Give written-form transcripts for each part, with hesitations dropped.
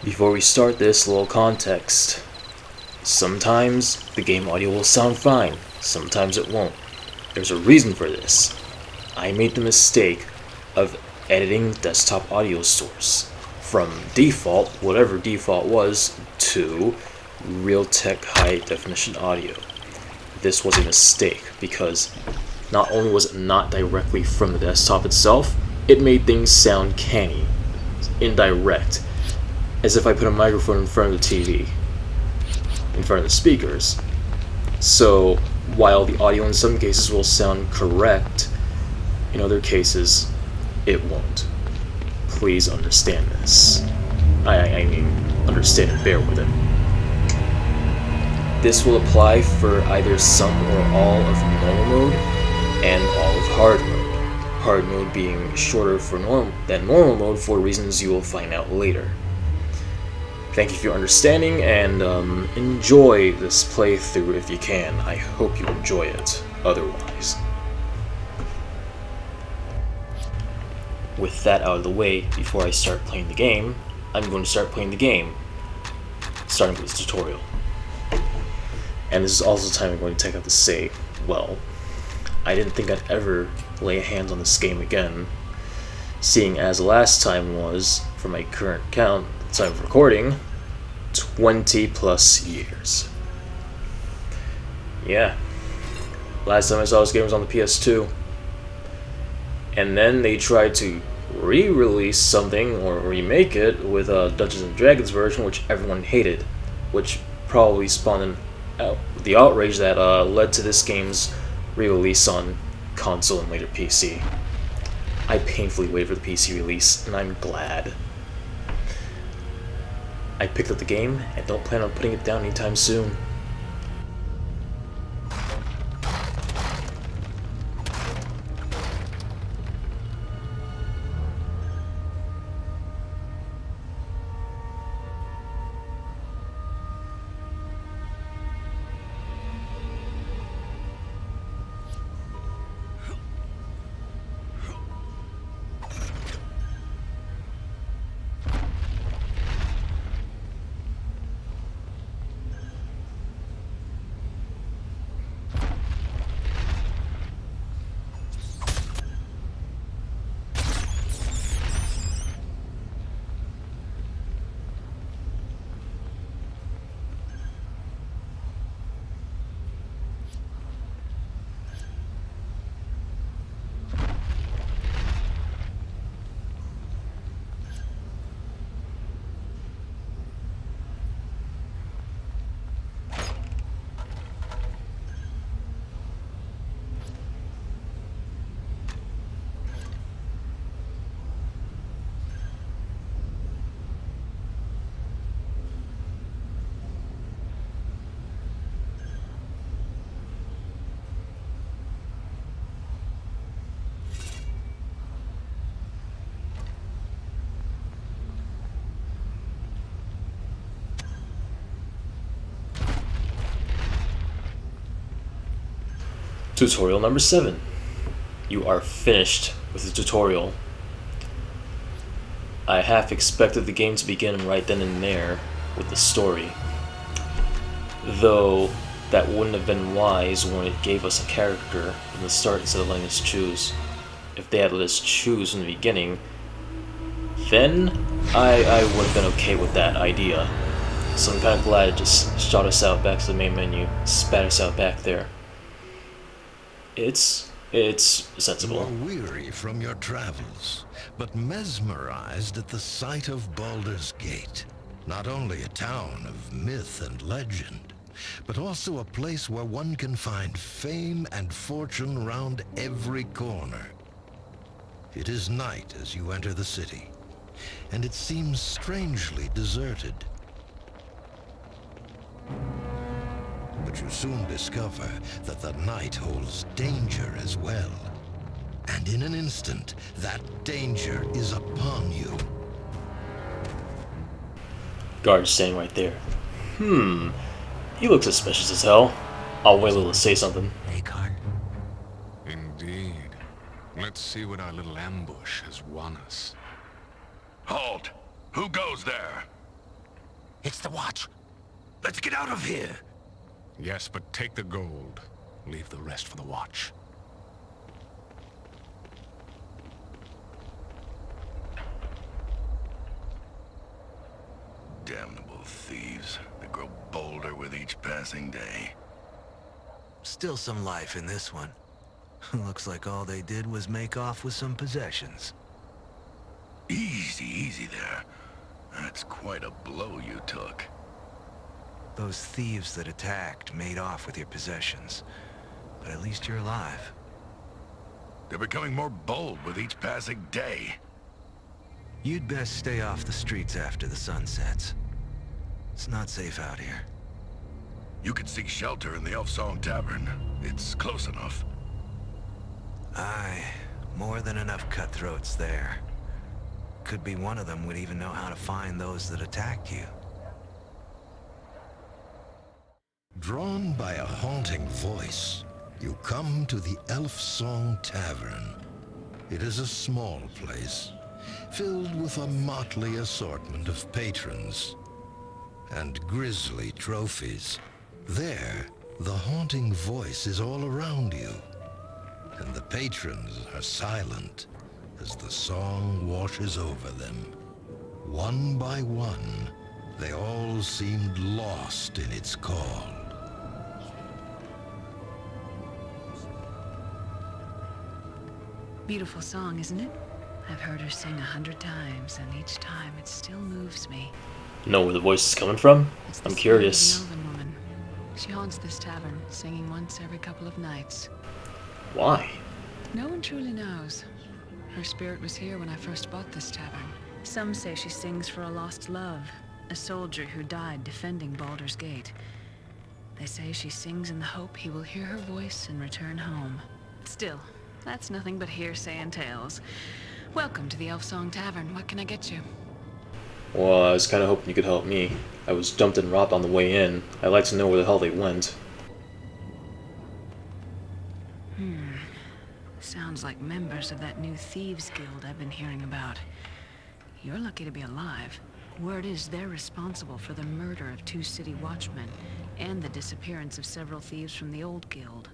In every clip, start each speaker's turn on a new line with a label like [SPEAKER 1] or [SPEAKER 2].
[SPEAKER 1] Before we start this, little context. Sometimes the game audio will sound fine, sometimes it won't. There's a reason for this. I made the mistake of editing the desktop audio source from default, whatever default was, to Realtek high definition audio. This was a mistake because not only was it not directly from the desktop itself, it made things sound canny, indirect, as if I put a microphone in front of the TV, in front of the speakers. So, while the audio in some cases will sound correct, in other cases, it won't. Please understand this. I mean, understand and bear with it. This will apply for either some or all of normal mode and all of hard mode. Hard mode being shorter than normal mode for reasons you will find out later. Thank you for your understanding, and enjoy this playthrough if you can. I hope you enjoy it otherwise. With that out of the way, before I start playing the game, I'm going to start playing the game, starting with this tutorial. And this is also the time I'm going to take out to say, well, I didn't think I'd ever lay hands on this game again, seeing as the last time was, for my current count, time of recording, 20 plus years. Yeah. Last time I saw this game was on the PS2. And then they tried to re-release something, or remake it, with a Dungeons & Dragons version, which everyone hated, which probably spawned the outrage that led to this game's re-release on console and later PC. I painfully waited for the PC release, and I'm glad. I picked up the game and don't plan on putting it down anytime soon. Tutorial number 7. You are finished with the tutorial. I half expected the game to begin right then and there with the story, though that wouldn't have been wise when it gave us a character from the start instead of letting us choose. If they had let us choose from the beginning, then I would have been okay with that idea. So I'm kind of glad it just shot us out back to the main menu, spat us out back there. It's sensible.
[SPEAKER 2] You are weary from your travels, but mesmerized at the sight of Baldur's Gate. Not only a town of myth and legend, but also a place where one can find fame and fortune round every corner. It is night as you enter the city, and it seems strangely deserted. But you soon discover that the night holds danger as well. And in an instant, that danger is upon you.
[SPEAKER 1] Guard standing right there. He looks suspicious as hell. I'll wait a little to say something.
[SPEAKER 3] Hey, Card. Indeed. Let's see what our little ambush has won us.
[SPEAKER 4] Halt! Who goes there?
[SPEAKER 2] It's the watch. Let's get out of here.
[SPEAKER 3] Yes, but take the gold. Leave the rest for the watch.
[SPEAKER 2] Damnable thieves. They grow bolder with each passing day.
[SPEAKER 4] Still some life in this one. Looks like all they did was make off with some possessions.
[SPEAKER 2] Easy, easy there. That's quite a blow you took.
[SPEAKER 4] Those thieves that attacked made off with your possessions. But at least you're alive.
[SPEAKER 2] They're becoming more bold with each passing day.
[SPEAKER 4] You'd best stay off the streets after the sun sets. It's not safe out here.
[SPEAKER 2] You could seek shelter in the Elf Song Tavern. It's close enough.
[SPEAKER 4] Aye, more than enough cutthroats there. Could be one of them would even know how to find those that attacked you.
[SPEAKER 2] Drawn by a haunting voice, you come to the Elf Song Tavern. It is a small place, filled with a motley assortment of patrons and grisly trophies. There, the haunting voice is all around you, and the patrons are silent as the song washes over them. One by one, they all seemed lost in its call.
[SPEAKER 5] Beautiful song, isn't it? I've heard her sing 100 times, and each time it still moves me.
[SPEAKER 1] Know where the voice is coming from?
[SPEAKER 5] It's the
[SPEAKER 1] I'm
[SPEAKER 5] story of
[SPEAKER 1] curious.
[SPEAKER 5] an elven woman. She haunts this tavern, singing once every couple of nights.
[SPEAKER 1] Why?
[SPEAKER 5] No one truly knows. Her spirit was here when I first bought this tavern. Some say she sings for a lost love, a soldier who died defending Baldur's Gate. They say she sings in the hope he will hear her voice and return home. Still, that's nothing but hearsay and tales. Welcome to the Elf Song Tavern. What can I get you?
[SPEAKER 1] Well, I was kind of hoping you could help me. I was jumped and robbed on the way in. I'd like to know where the hell they went.
[SPEAKER 5] Sounds like members of that new thieves guild I've been hearing about. You're lucky to be alive. Word is they're responsible for the murder of 2 city watchmen and the disappearance of several thieves from the old guild.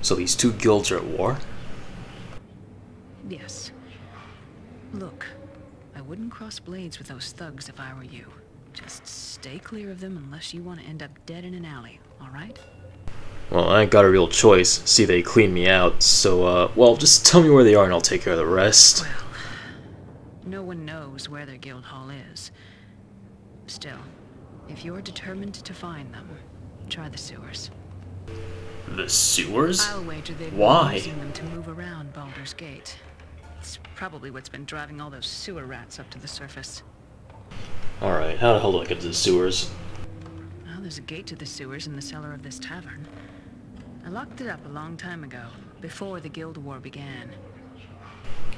[SPEAKER 1] So these 2 guilds are at war?
[SPEAKER 5] Yes. Look, I wouldn't cross blades with those thugs if I were you. Just stay clear of them unless you want to end up dead in an alley, alright?
[SPEAKER 1] Well, I ain't got a real choice. See, they cleaned me out, so, well, just tell me where they are and I'll take care of the rest.
[SPEAKER 5] Well, no one knows where their guild hall is. Still, if you're determined to find them, try the sewers.
[SPEAKER 1] The sewers?
[SPEAKER 5] I'll wager they've
[SPEAKER 1] Why?
[SPEAKER 5] been using them to move around Baldur's Gate. It's probably what's been driving all those sewer rats up to the surface.
[SPEAKER 1] Alright, how the hell do I get to the sewers?
[SPEAKER 5] Well, there's a gate to the sewers in the cellar of this tavern. I locked it up a long time ago, before the Guild War began.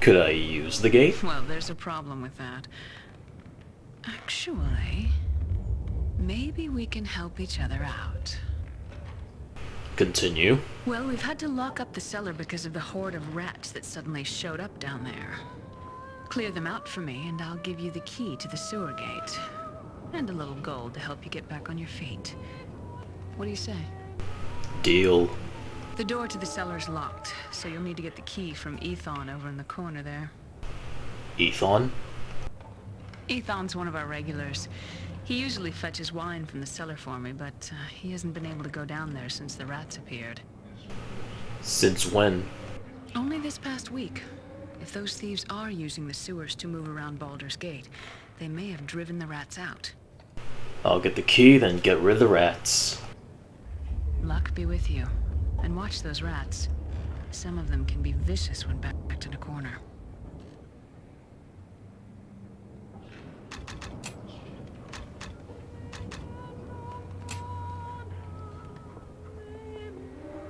[SPEAKER 1] Could I use the gate?
[SPEAKER 5] Well, there's a problem with that. Actually, maybe we can help each other out.
[SPEAKER 1] Continue.
[SPEAKER 5] Well, we've had to lock up the cellar because of the horde of rats that suddenly showed up down there. Clear them out for me, and I'll give you the key to the sewer gate. And a little gold to help you get back on your feet. What do you say?
[SPEAKER 1] Deal.
[SPEAKER 5] The door to the cellar's locked, so you'll need to get the key from Ethon over in the corner there.
[SPEAKER 1] Ethon?
[SPEAKER 5] Ethon's one of our regulars. He usually fetches wine from the cellar for me, but he hasn't been able to go down there since the rats appeared.
[SPEAKER 1] Since when?
[SPEAKER 5] Only this past week. If those thieves are using the sewers to move around Baldur's Gate, they may have driven the rats out.
[SPEAKER 1] I'll get the key, then get rid of the rats.
[SPEAKER 5] Luck be with you. And watch those rats. Some of them can be vicious when backed in a corner.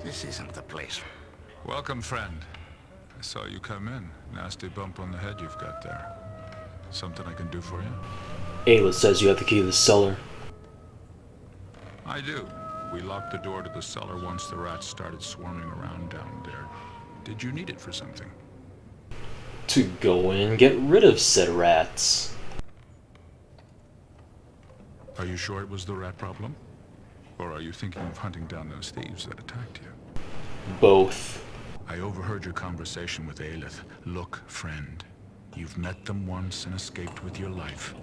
[SPEAKER 2] This isn't the place.
[SPEAKER 3] Welcome, friend. I saw you come in. Nasty bump on the head you've got there. Something I can do for you?
[SPEAKER 1] Ayla says you have the key to the cellar.
[SPEAKER 3] I do. We locked the door to the cellar once the rats started swarming around down there. Did you need it for something?
[SPEAKER 1] To go in and get rid of said rats.
[SPEAKER 3] Are you sure it was the rat problem? Or are you thinking of hunting down those thieves that attacked you?
[SPEAKER 1] Both.
[SPEAKER 3] I overheard your conversation with Aelith. Look, friend. You've met them once and escaped with your life.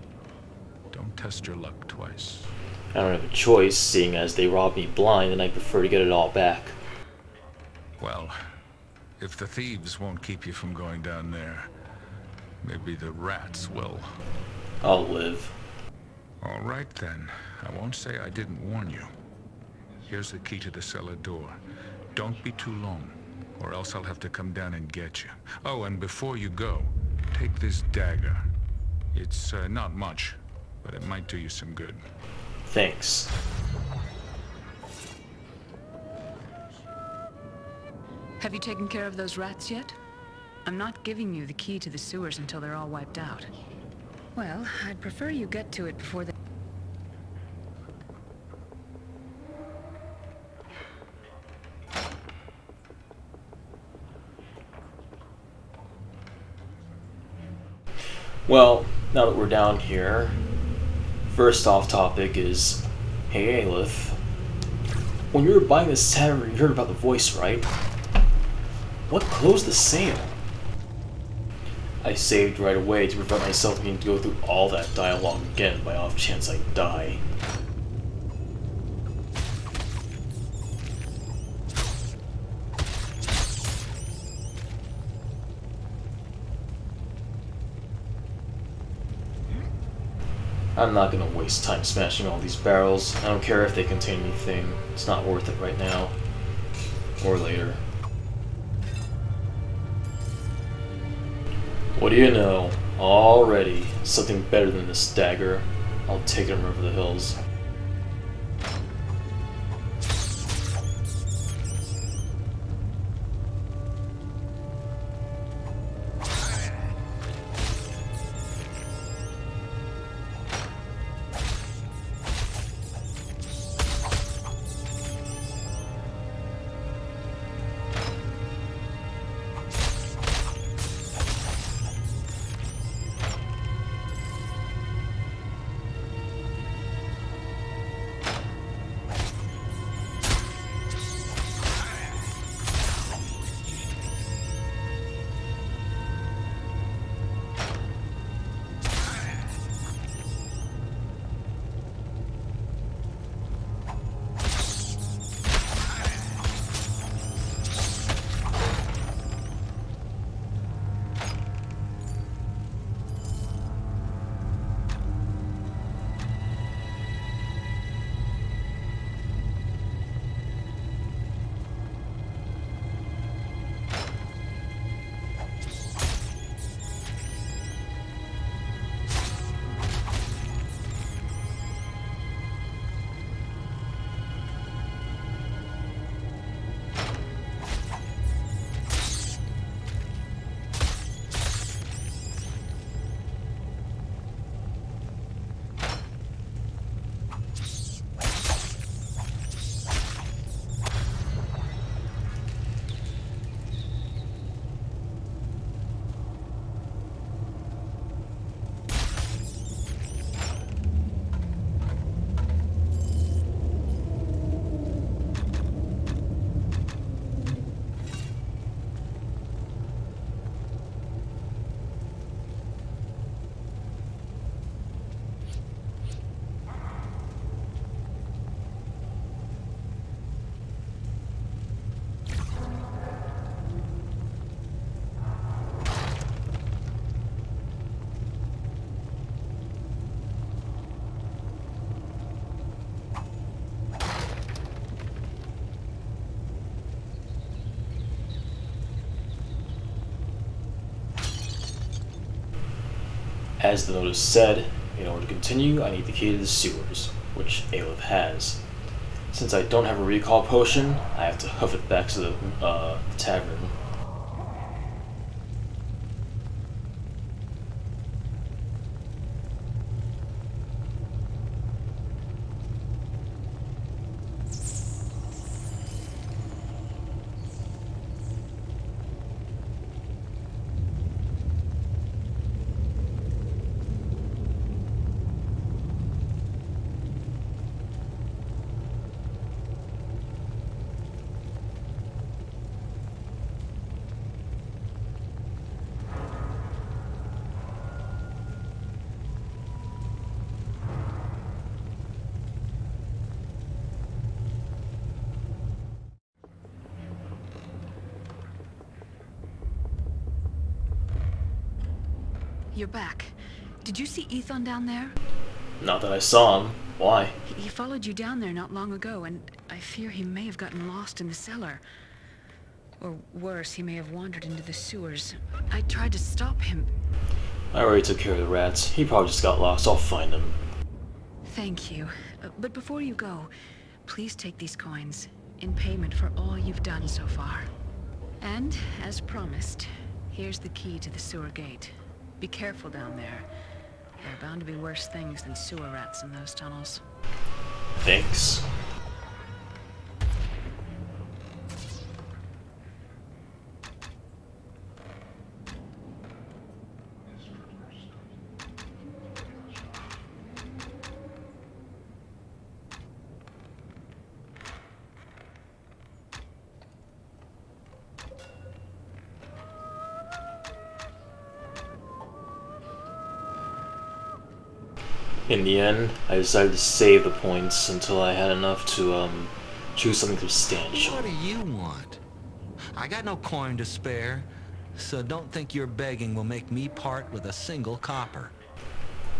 [SPEAKER 3] Don't test your luck twice.
[SPEAKER 1] I don't have a choice, seeing as they robbed me blind, and I prefer to get it all back.
[SPEAKER 3] Well, if the thieves won't keep you from going down there, maybe the rats will.
[SPEAKER 1] I'll live.
[SPEAKER 3] All right then. I won't say I didn't warn you. Here's the key to the cellar door. Don't be too long, or else I'll have to come down and get you. Oh, and before you go, take this dagger. It's not much, but it might do you some good.
[SPEAKER 1] Thanks.
[SPEAKER 5] Have you taken care of those rats yet? I'm not giving you the key to the sewers until they're all wiped out. Well, I'd prefer you get to it before they...
[SPEAKER 1] Well, now that we're down here, first off topic is, hey Aelith, when you were buying this tavern, you heard about the voice, right? What closed the sale? I saved right away to prevent myself needing to go through all that dialogue again by off chance I die. I'm not gonna waste time smashing all these barrels. I don't care if they contain anything. It's not worth it right now. Or later. What do you know? Already. Something better than this dagger. I'll take it over the hills. As the notice said, in order to continue, I need the key to the sewers, which Aelith has. Since I don't have a recall potion, I have to hoof it back to the tavern.
[SPEAKER 5] You're back. Did you see Ethan down there?
[SPEAKER 1] Not that I saw him. Why?
[SPEAKER 5] He followed you down there not long ago, and I fear he may have gotten lost in the cellar. Or worse, he may have wandered into the sewers. I tried to stop him.
[SPEAKER 1] I already took care of the rats. He probably just got lost. I'll find him.
[SPEAKER 5] Thank you. But before you go, please take these coins in payment for all you've done so far. And, as promised, here's the key to the sewer gate. Be careful down there. There are bound to be worse things than sewer rats in those tunnels.
[SPEAKER 1] Thanks. In the end, I decided to save the points until I had enough to, choose something substantial.
[SPEAKER 4] What do you want? I got no coin to spare, so don't think your begging will make me part with a single copper.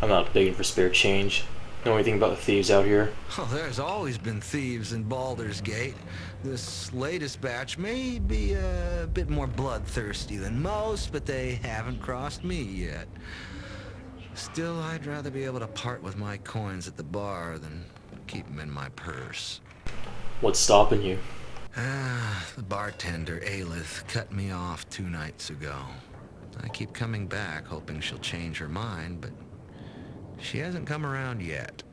[SPEAKER 1] I'm not begging for spare change. Know anything about the thieves out here?
[SPEAKER 4] Oh, there's always been thieves in Baldur's Gate. This latest batch may be a bit more bloodthirsty than most, but they haven't crossed me yet. Still, I'd rather be able to part with my coins at the bar than keep them in my purse.
[SPEAKER 1] What's stopping you?
[SPEAKER 4] The bartender, Aelith, cut me off 2 nights ago. I keep coming back, hoping she'll change her mind, but she hasn't come around yet.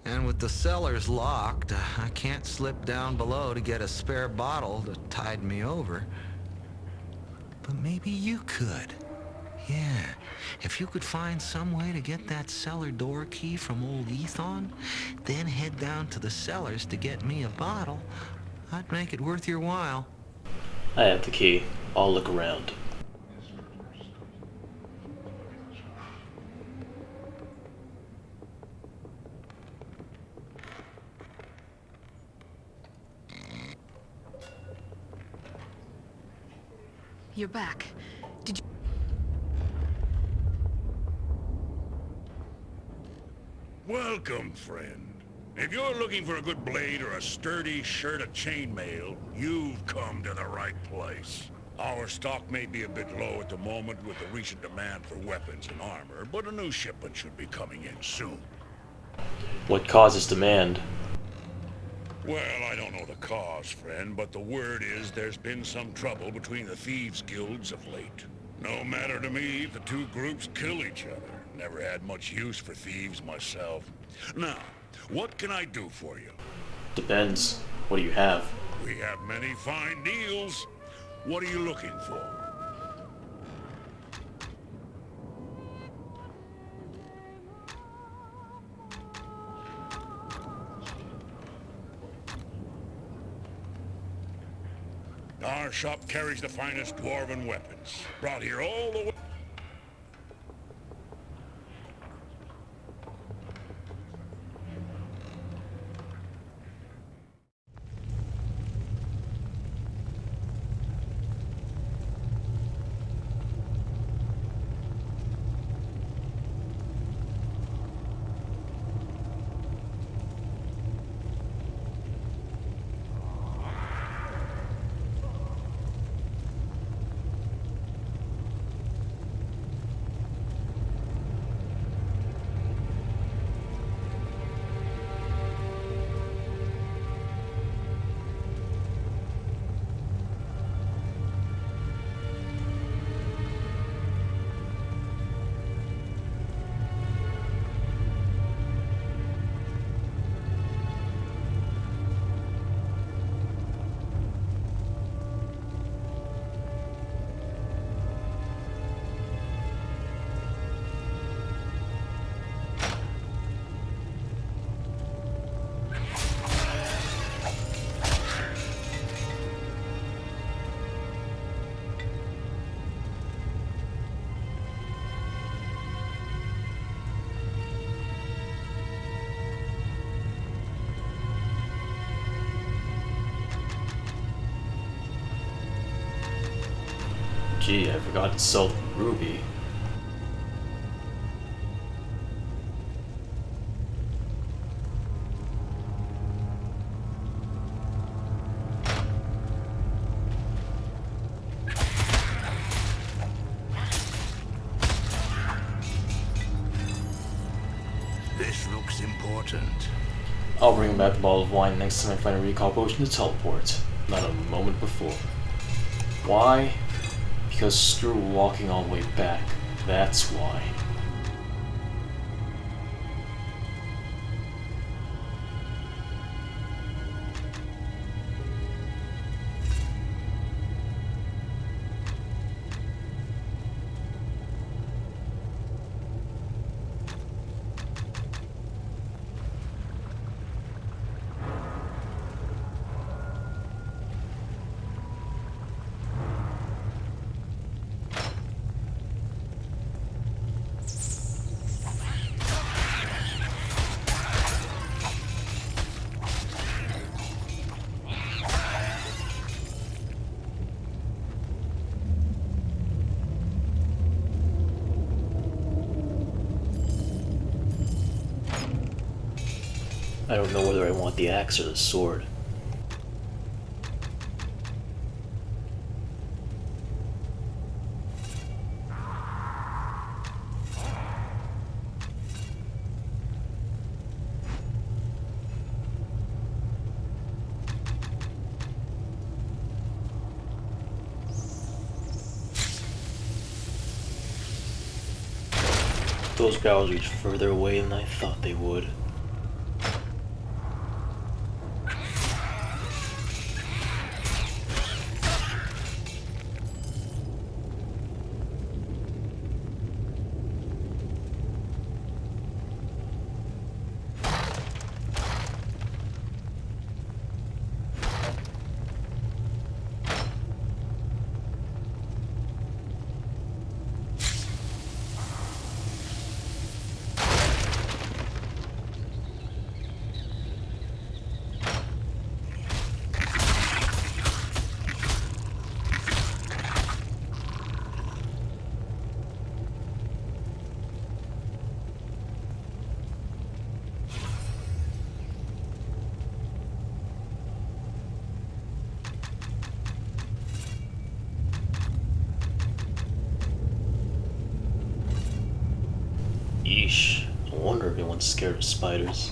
[SPEAKER 4] And with the cellars locked, I can't slip down below to get a spare bottle to tide me over. But maybe you could. Yeah, if you could find some way to get that cellar door key from old Ethan, then head down to the cellars to get me a bottle, I'd make it worth your while.
[SPEAKER 1] I have the key. I'll look around.
[SPEAKER 5] You're back. Did you...
[SPEAKER 6] Welcome, friend. If you're looking for a good blade or a sturdy shirt of chainmail, you've come to the right place. Our stock may be a bit low at the moment with the recent demand for weapons and armor, but a new shipment should be coming in soon.
[SPEAKER 1] What causes demand?
[SPEAKER 6] Well, I don't know the cause, friend, but the word is there's been some trouble between the thieves' guilds of late. No matter to me if the two groups kill each other. Never had much use for thieves myself. Now, what can I do for you?
[SPEAKER 1] Depends. What do you have?
[SPEAKER 6] We have many fine deals. What are you looking for? Our shop carries the finest dwarven weapons, brought here all the way.
[SPEAKER 1] Gee, I forgot to sell Ruby.
[SPEAKER 2] This looks important.
[SPEAKER 1] I'll bring back the bottle of wine next time I find a recall potion to teleport. Not a moment before. Why? Because screw walking all the way back. That's why. I don't know whether I want the axe or the sword. Those barrels reach further away than I thought they would. Yeesh, no wonder everyone's scared of spiders.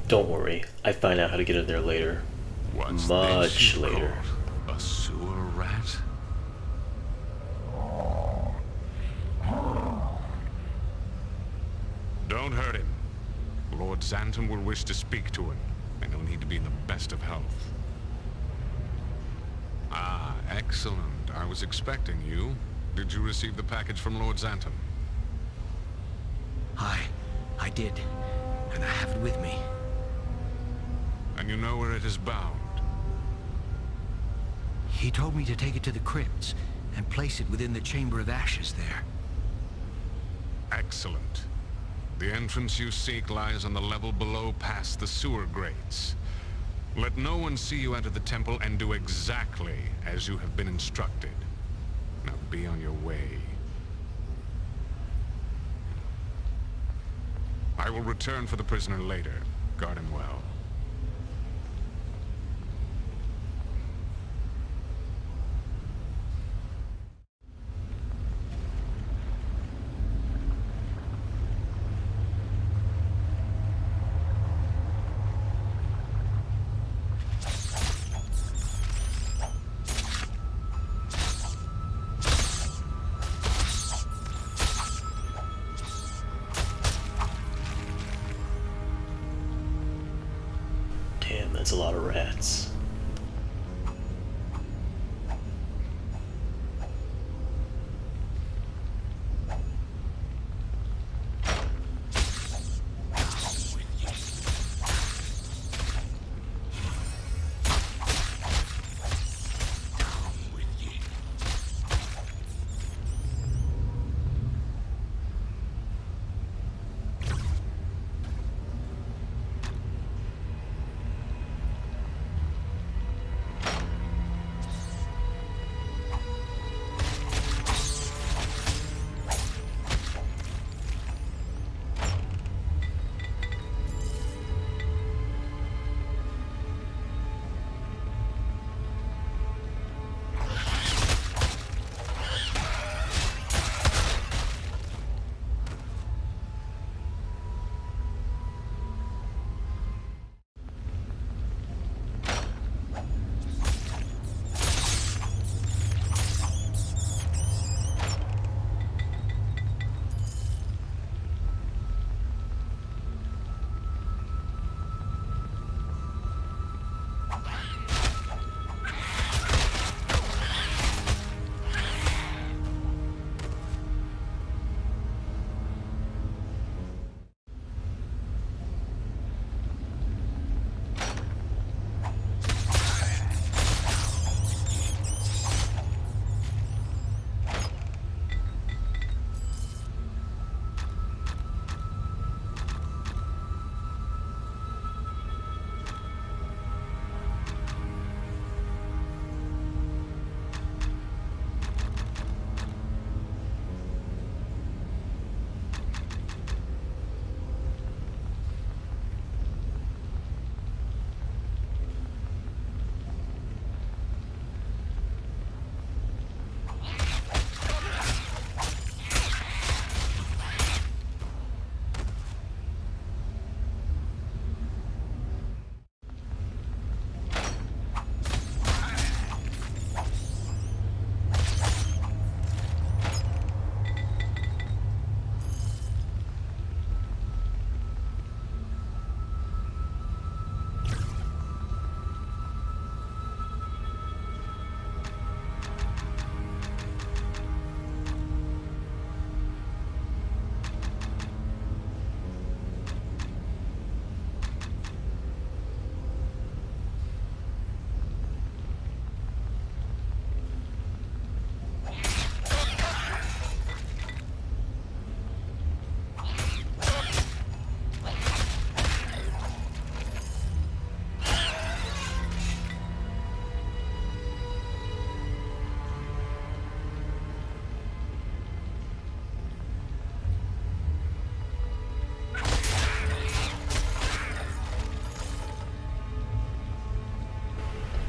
[SPEAKER 1] Don't worry, I find out how to get in there later.
[SPEAKER 3] What's
[SPEAKER 1] Much
[SPEAKER 3] this you
[SPEAKER 1] later.
[SPEAKER 3] call a sewer rat? Don't hurt him. Lord Xanton will wish to speak to him, and he'll need to be in the best of health. Ah, excellent. I was expecting you. Did you receive the package from Lord Xanton?
[SPEAKER 4] I did. And I have it with me.
[SPEAKER 3] And you know where it is bound?
[SPEAKER 4] He told me to take it to the crypts and place it within the Chamber of Ashes there.
[SPEAKER 3] Excellent. The entrance you seek lies on the level below past the sewer grates. Let no one see you enter the temple and do exactly as you have been instructed. Now be on your way. I will return for the prisoner later. Guard him well.
[SPEAKER 1] that.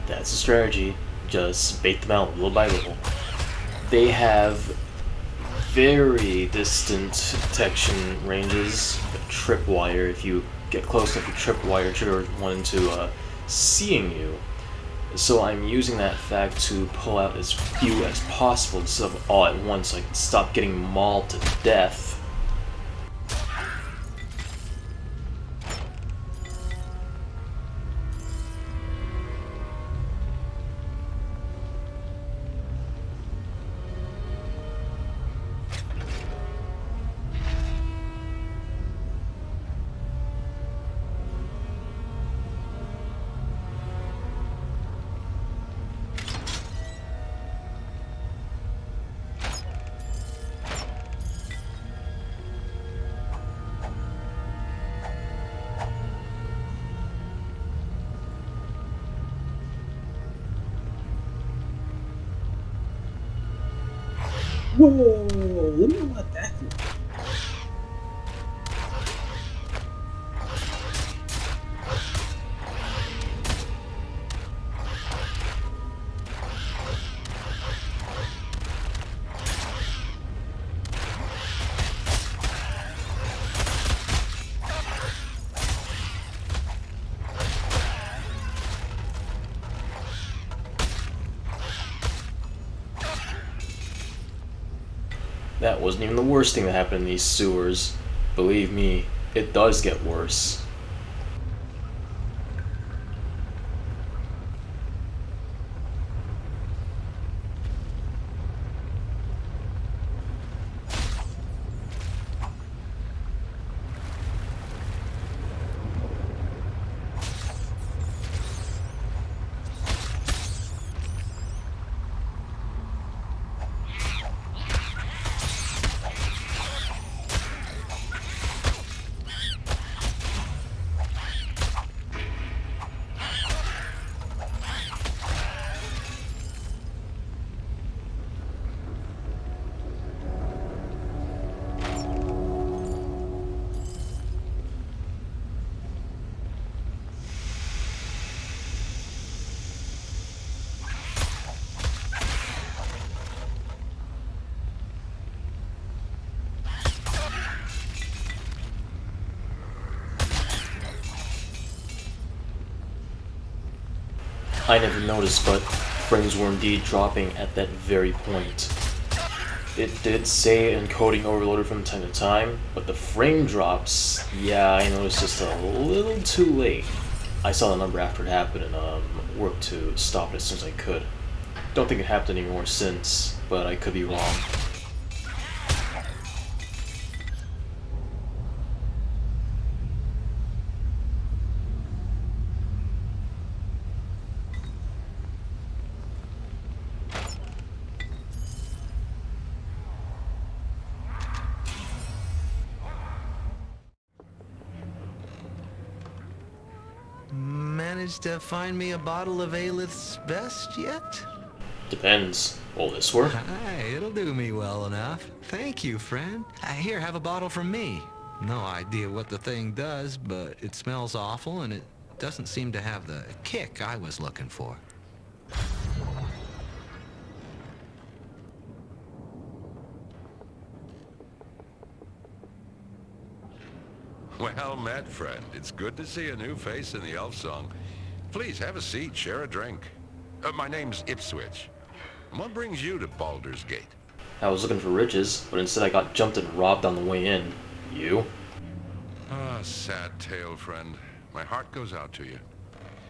[SPEAKER 1] That's the strategy. Just bait them out little by little. They have very distant detection ranges. Tripwire, if you get close enough, you tripwire trigger one into seeing you. So I'm using that fact to pull out as few as possible instead of all at once so I can stop getting mauled to death. Whoa, let me let that through. That wasn't even the worst thing that happened in these sewers. Believe me, it does get worse. I never noticed, but frames were indeed dropping at that very point. It did say encoding overloaded from time to time, but the frame drops, yeah, I noticed just a little too late. I saw the number after it happened and worked to stop it as soon as I could. Don't think it happened anymore since, but I could be wrong.
[SPEAKER 4] Managed to find me a bottle of Aelith's best yet?
[SPEAKER 1] Depends. Will this work?
[SPEAKER 4] Aye, it'll do me well enough. Thank you, friend. Here, have a bottle from me. No idea what the thing does, but it smells awful and it doesn't seem to have the kick I was looking for.
[SPEAKER 7] Well met, friend. It's good to see a new face in the elf song. Please have a seat, share a drink. My name's Ipswich. What brings you to Baldur's Gate?
[SPEAKER 1] I was looking for riches, but instead I got jumped and robbed on the way in. You?
[SPEAKER 7] Ah, sad tale, friend. My heart goes out to you.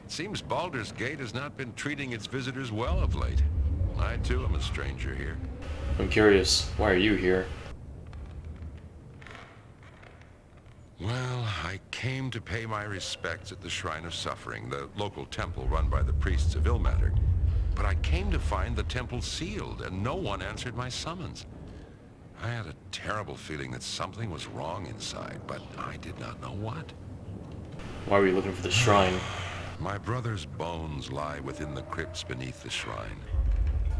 [SPEAKER 7] It seems Baldur's Gate has not been treating its visitors well of late. I, too, am a stranger here.
[SPEAKER 1] I'm curious, why are you here?
[SPEAKER 7] Well, I came to pay my respects at the Shrine of Suffering, the local temple run by the priests of Ilmater. But I came to find the temple sealed, and no one answered my summons. I had a terrible feeling that something was wrong inside, but I did not know what.
[SPEAKER 1] Why were you looking for the shrine?
[SPEAKER 7] My brother's bones lie within the crypts beneath the shrine.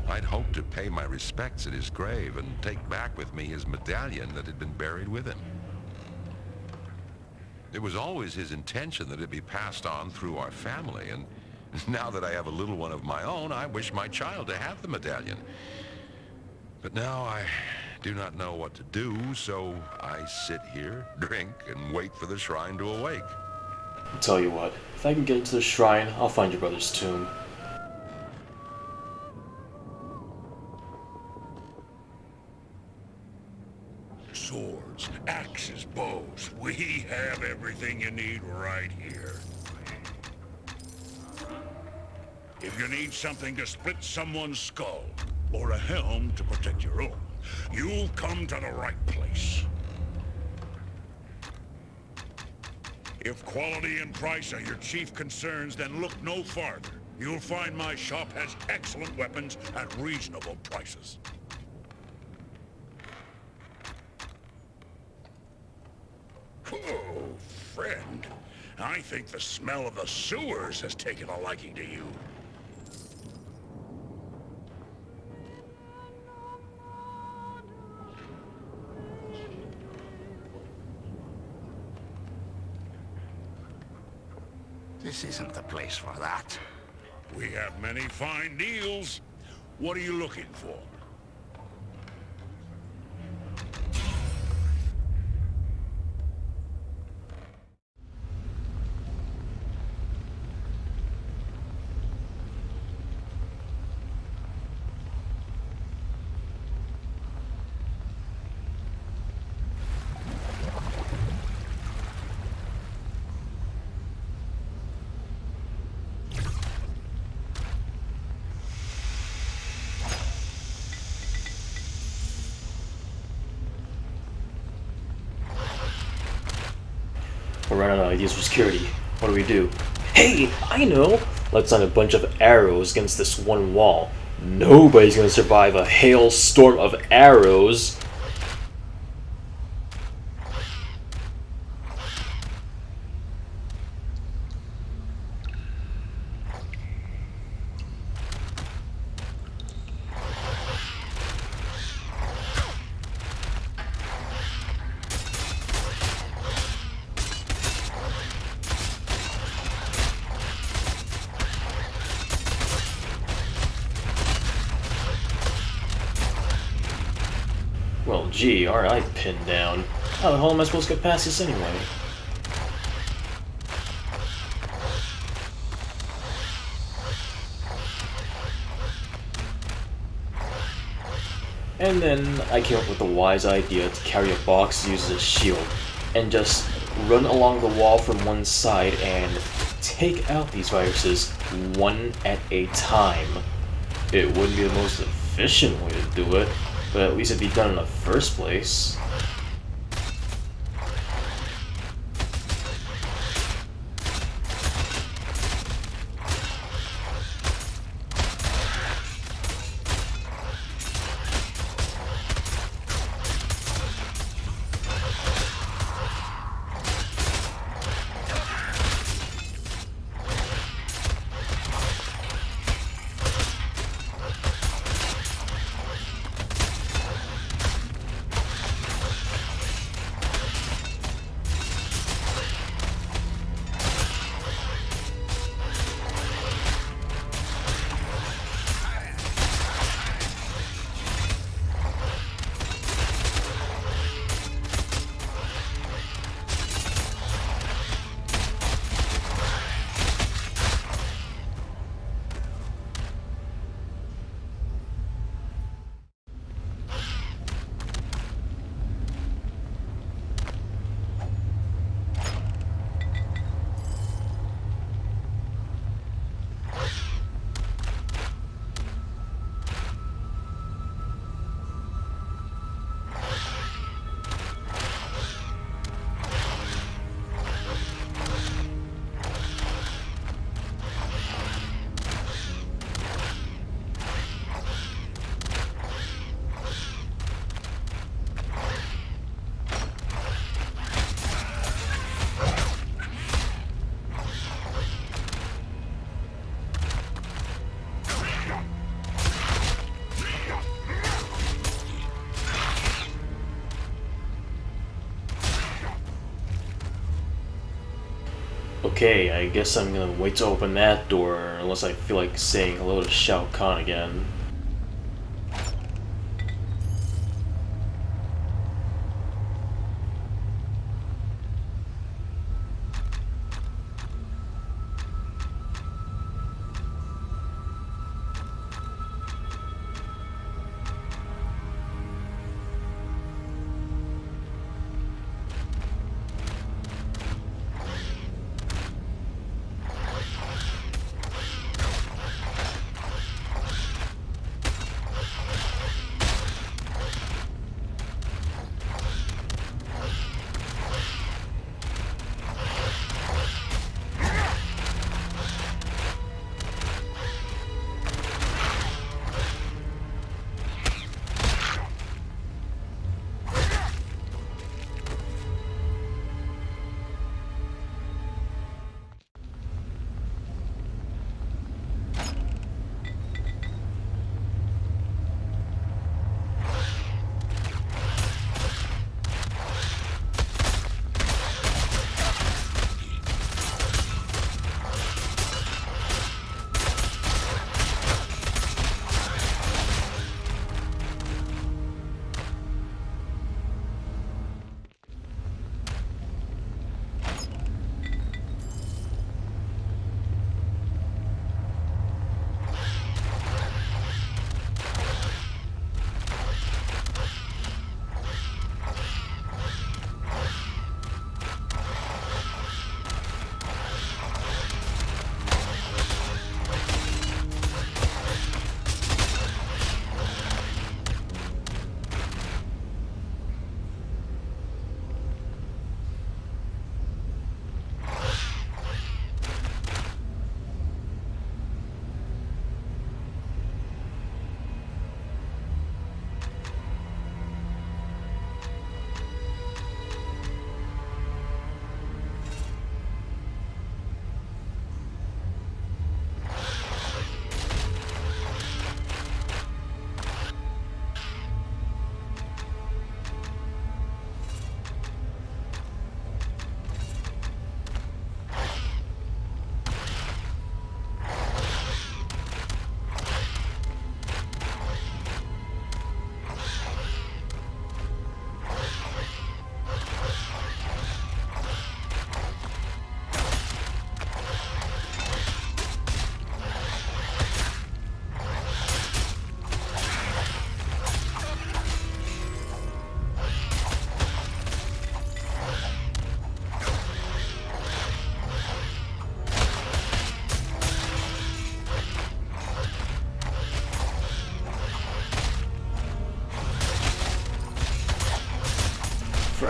[SPEAKER 7] I'd hoped to pay my respects at his grave and take back with me his medallion that had been buried with him. It was always his intention that it be passed on through our family, and now that I have a little one of my own, I wish my child to have the medallion. But now I do not know what to do, so I sit here, drink, and wait for the shrine to awake.
[SPEAKER 1] I'll tell you what, if I can get into the shrine, I'll find your brother's tomb.
[SPEAKER 6] Swords, axes, bows. We have everything you need right here. If you need something to split someone's skull, or a helm to protect your own, you've come to the right place. If quality and price are your chief concerns, then look no farther. You'll find my shop has excellent weapons at reasonable prices. Oh, friend. I think the smell of the sewers has taken a liking to you.
[SPEAKER 2] This isn't the place for that.
[SPEAKER 6] We have many fine deals. What are you looking for?
[SPEAKER 1] We're running out of ideas for security. What do we do? Hey, I know! Let's send a bunch of arrows against this one wall. Nobody's gonna survive a hailstorm of arrows. Well, gee, aren't I pinned down? How the hell am I supposed to get past this anyway? And then I came up with the wise idea to carry a box used as a shield, and just run along the wall from one side and take out these viruses one at a time. It wouldn't be the most efficient way to do it, but at least it'd be done in the first place. Okay, I guess I'm gonna wait to open that door unless I feel like saying hello to Shao Kahn again.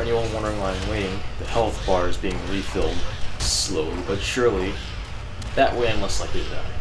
[SPEAKER 1] anyone wondering why I'm waiting, the health bar is being refilled slowly but surely. That way I'm less likely to die.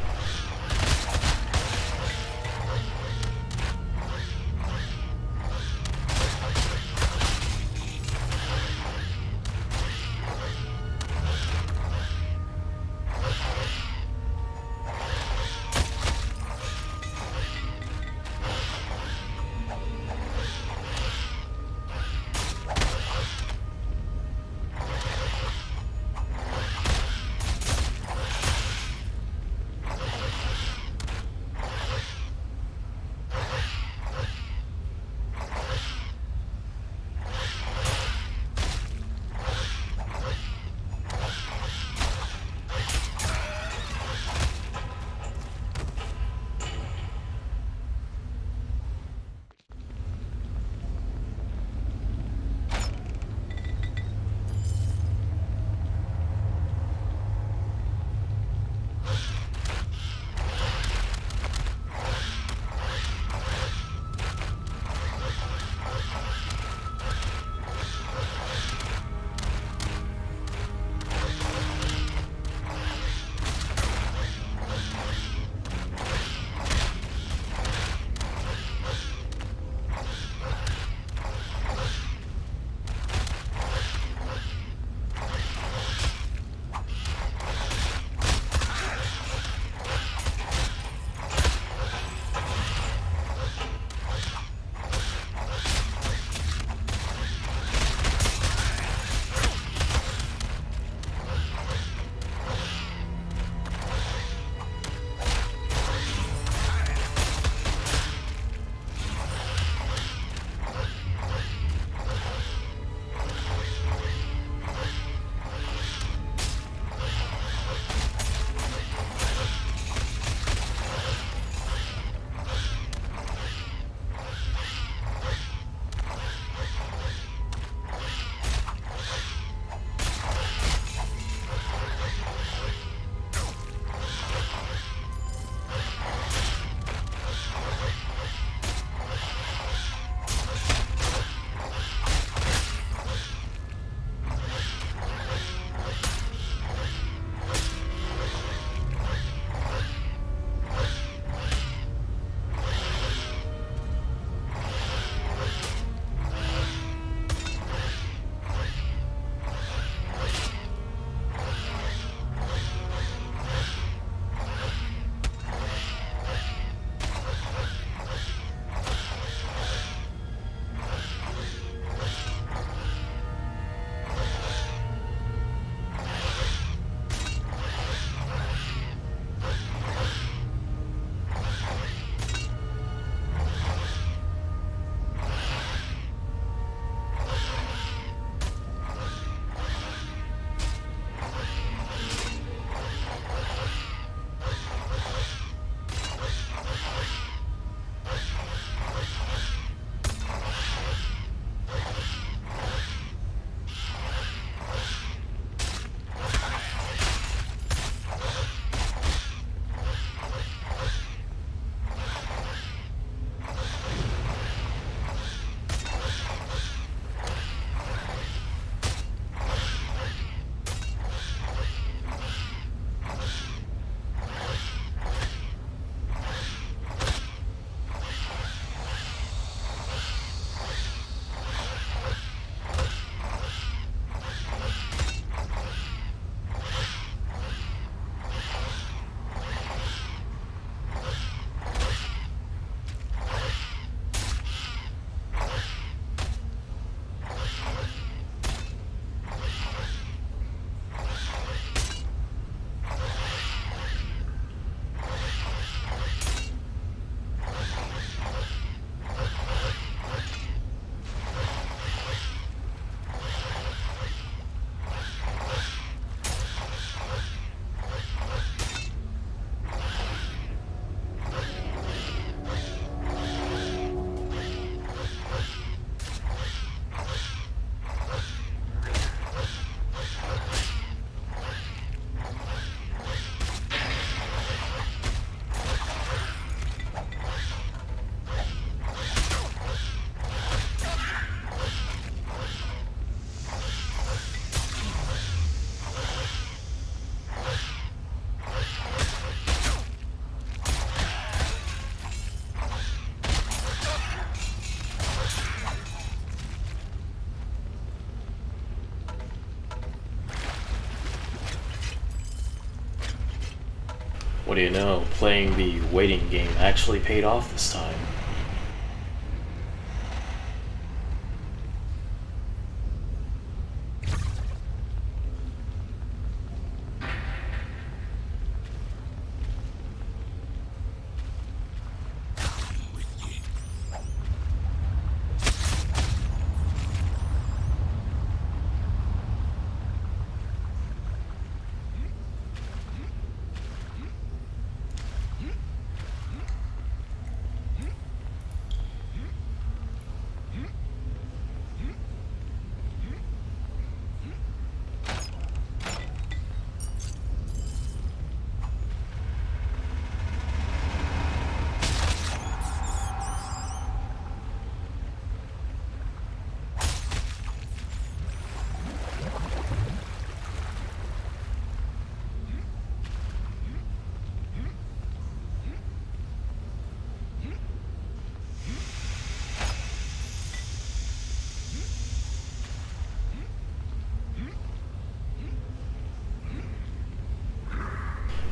[SPEAKER 1] What do you know, playing the waiting game actually paid off this time.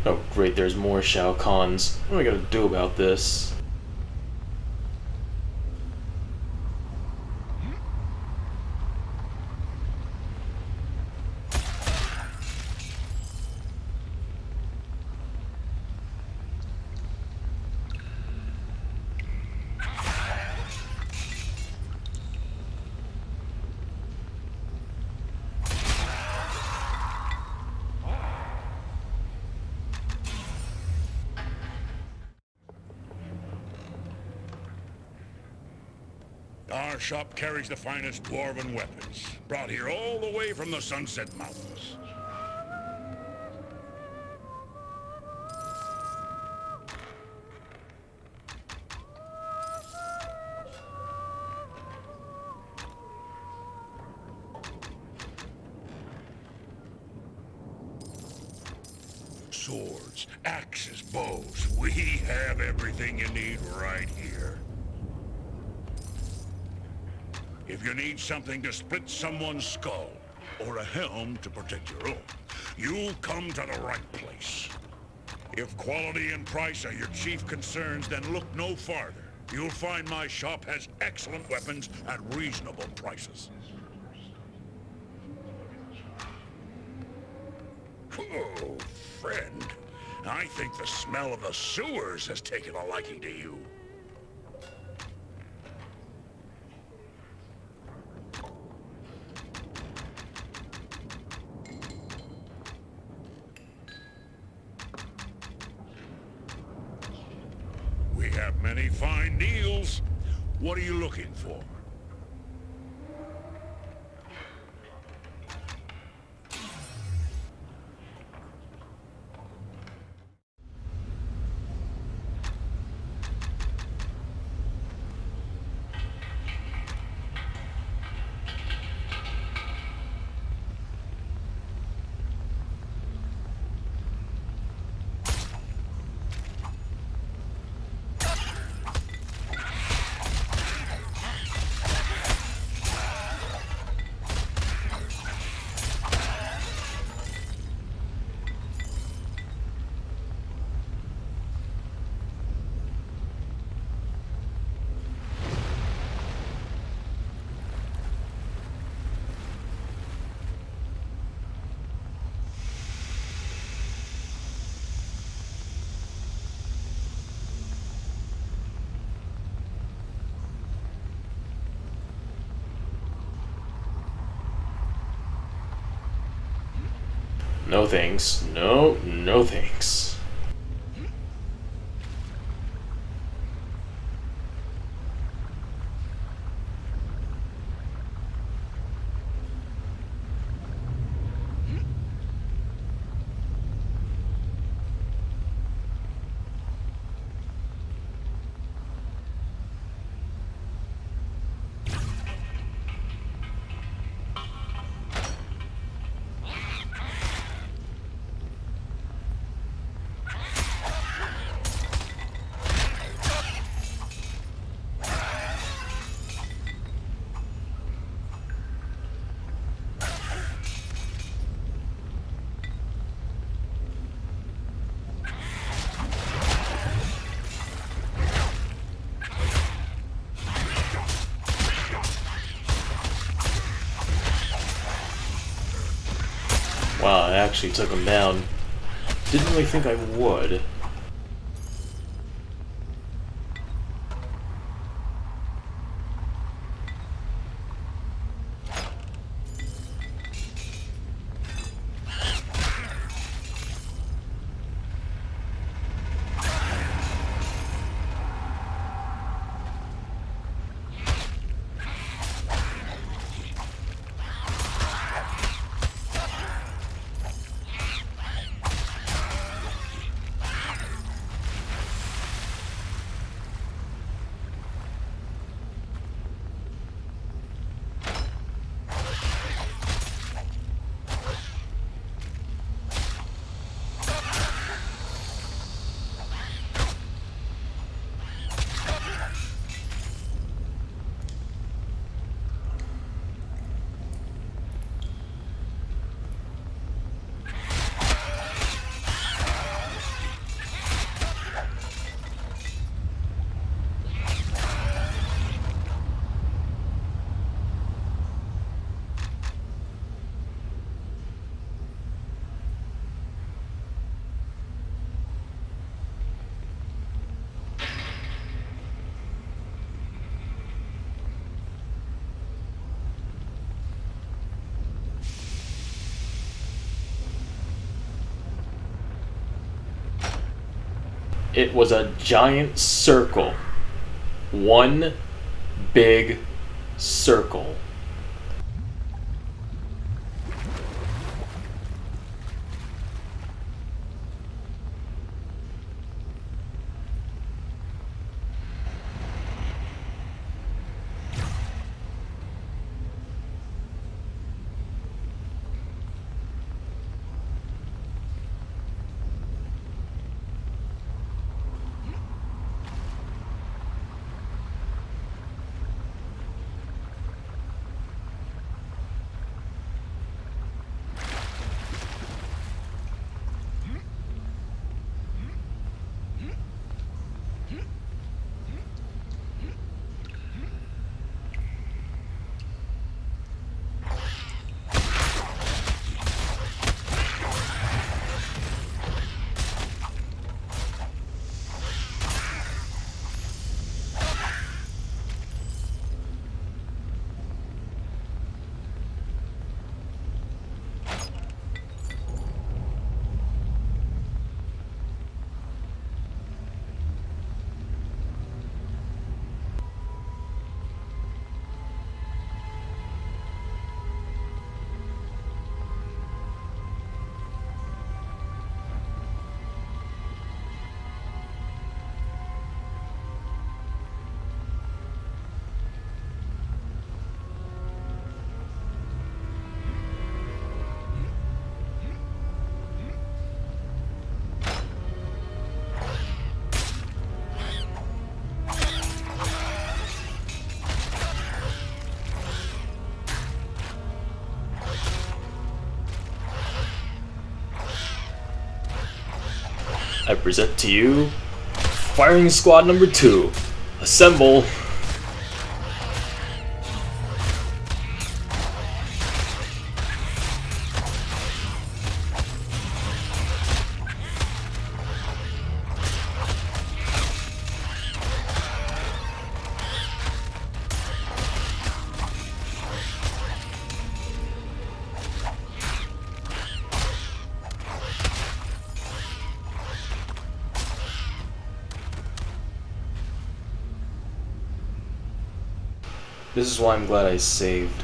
[SPEAKER 1] Oh great, there's more Shao Kahns. What am I gonna do about this?
[SPEAKER 6] Our shop carries the finest dwarven weapons, brought here all the way from the Sunset Mountains. Swords, axes, bows, we have everything you need right here. If you need something to split someone's skull, or a helm to protect your own, you come to the right place. If quality and price are your chief concerns, then look no farther. You'll find my shop has excellent weapons at reasonable prices. Oh, friend. I think the smell of the sewers has taken a liking to you. We have many fine deals. What are you looking for?
[SPEAKER 1] No thanks. No, no thanks. actually took him down. Didn't really think I would. It was a giant circle. One big circle. I present to you Firing Squad number 2. Assemble! This is why I'm glad I saved.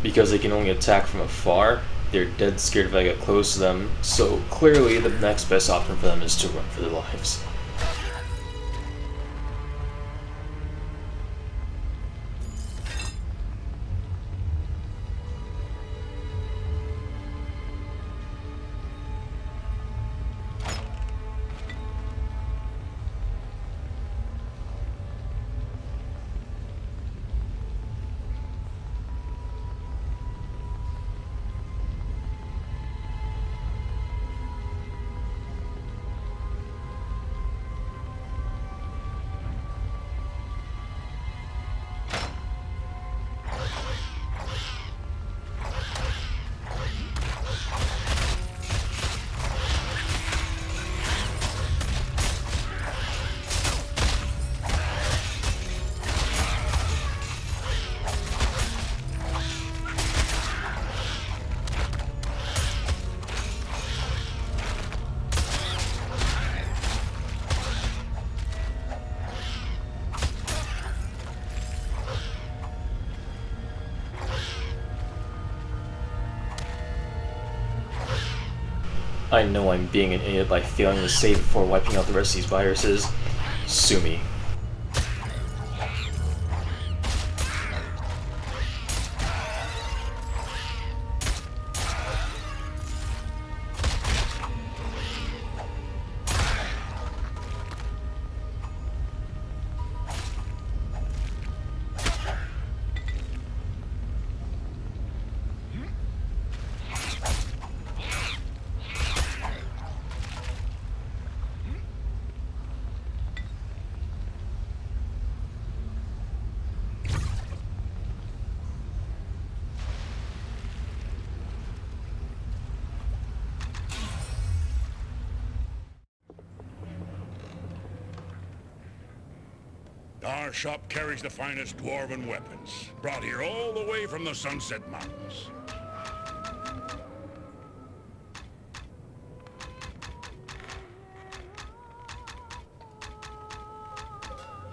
[SPEAKER 1] Because they can only attack from afar, they're dead scared if I get close to them, so clearly the next best option for them is to run for their lives. I know I'm being an idiot by failing to save before wiping out the rest of these viruses. Sue me.
[SPEAKER 6] Our shop carries the finest dwarven weapons, brought here all the way from the Sunset Mountains.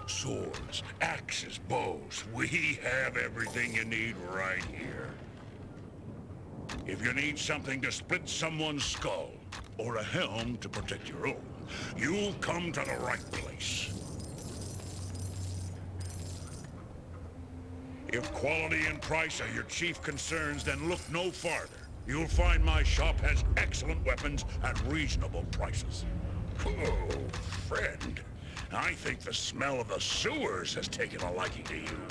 [SPEAKER 6] Swords, axes, bows, we have everything you need right here. If you need something to split someone's skull, or a helm to protect your own, you've come to the right place. If quality and price are your chief concerns, then look no farther. You'll find my shop has excellent weapons at reasonable prices. Oh, friend. I think the smell of the sewers has taken a liking to you.